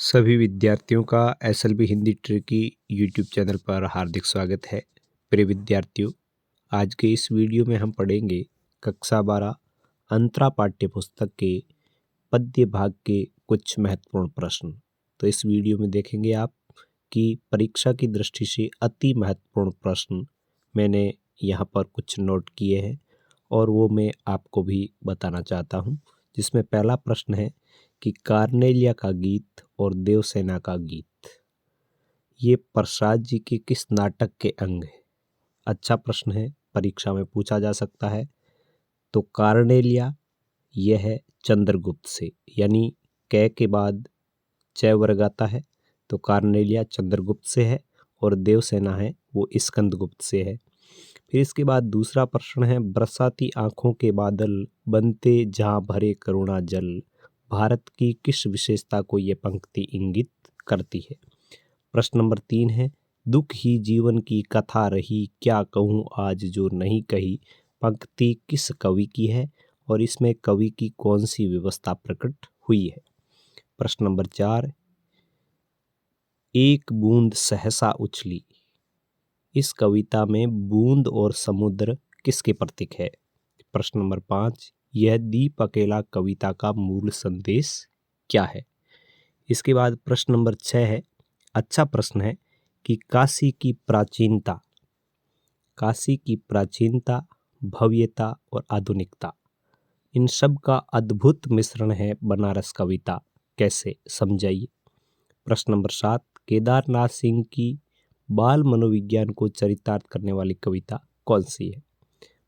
सभी विद्यार्थियों का SLB Hindi tricky YouTube channel पर हार्दिक स्वागत है। प्रिय विद्यार्थियों, आज के इस वीडियो में हम पढ़ेंगे कक्षा 12 अंतरा पाठ्य पुस्तक के पद्य भाग के कुछ महत्वपूर्ण प्रश्न। तो इस वीडियो में देखेंगे आप कि परीक्षा की दृष्टि से अति महत्वपूर्ण प्रश्न मैंने यहाँ पर कुछ नोट किए हैं और वो मैं आपको भी बताना चाहता हूँ। जिसमें पहला प्रश्न है कि कार्नेलिया का गीत और देवसेना का गीत ये प्रसाद जी के किस नाटक के अंग है? अच्छा प्रश्न है, परीक्षा में पूछा जा सकता है। तो कार्नेलिया यह है चंद्रगुप्त से, यानी कै के बाद च वर्ग आता है, तो कार्नेलिया चंद्रगुप्त से है और देवसेना है वो स्कंदगुप्त से है। फिर इसके बाद दूसरा प्रश्न है, बरसाती आंखों के बादल बनते जहाँ भरे करुणा जल, भारत की किस विशेषता को ये पंक्ति इंगित करती है? प्रश्न नंबर 3 है, दुख ही जीवन की कथा रही, क्या कहूँ आज जो नहीं कही, पंक्ति किस कवि की है और इसमें कवि की कौन सी व्यवस्था प्रकट हुई है? प्रश्न नंबर 4, एक बूंद सहसा उछली, इस कविता में बूंद और समुद्र किसके प्रतीक है? प्रश्न नंबर 5, यह दीप अकेला कविता का मूल संदेश क्या है? इसके बाद प्रश्न नंबर 6 है, अच्छा प्रश्न है कि काशी की प्राचीनता, भव्यता और आधुनिकता, इन सब का अद्भुत मिश्रण है बनारस कविता, कैसे? समझाइए। प्रश्न नंबर 7, केदारनाथ सिंह की बाल मनोविज्ञान को चरितार्थ करने वाली कविता कौन सी है?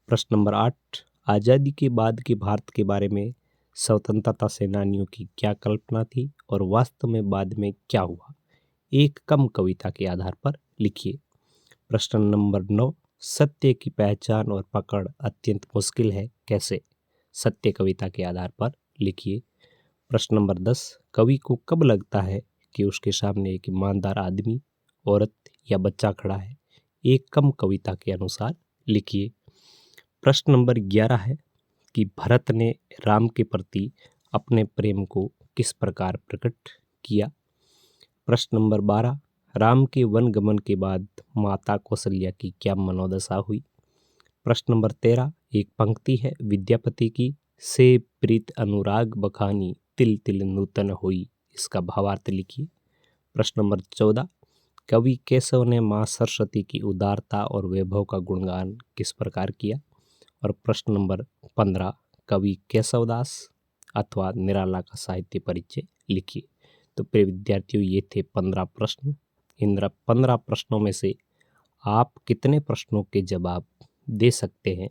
प्रश्न नंबर 8, आज़ादी के बाद के भारत के बारे में स्वतंत्रता सेनानियों की क्या कल्पना थी और वास्तव में बाद में क्या हुआ? एक कम कविता के आधार पर लिखिए। प्रश्न नंबर 9, सत्य की पहचान और पकड़ अत्यंत मुश्किल है, कैसे? सत्य कविता के आधार पर लिखिए। प्रश्न नंबर 10, कवि को कब लगता है कि उसके सामने एक ईमानदार आदमी, औरत या बच्चा खड़ा है? एक कम कविता के अनुसार लिखिए। प्रश्न नंबर 11 है कि भरत ने राम के प्रति अपने प्रेम को किस प्रकार प्रकट किया? प्रश्न नंबर 12, राम के वनगमन के बाद माता कौशल्या की क्या मनोदशा हुई? प्रश्न नंबर 13, एक पंक्ति है विद्यापति की, से प्रीत अनुराग बखानी तिल तिल नूतन हुई, इसका भावार्थ लिखिए। प्रश्न नंबर 14, कवि केशव ने माँ सरस्वती की उदारता और वैभव का गुणगान किस प्रकार किया? और प्रश्न नंबर 15, कवि केशवदास अथवा निराला का साहित्य परिचय लिखिए। तो प्रिय विद्यार्थियों, ये थे 15 प्रश्न। इन 15 प्रश्नों में से आप कितने प्रश्नों के जवाब दे सकते हैं,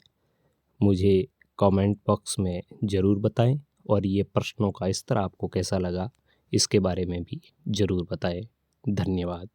मुझे कमेंट बॉक्स में ज़रूर बताएं और ये प्रश्नों का स्तर आपको कैसा लगा, इसके बारे में भी ज़रूर बताएं। धन्यवाद।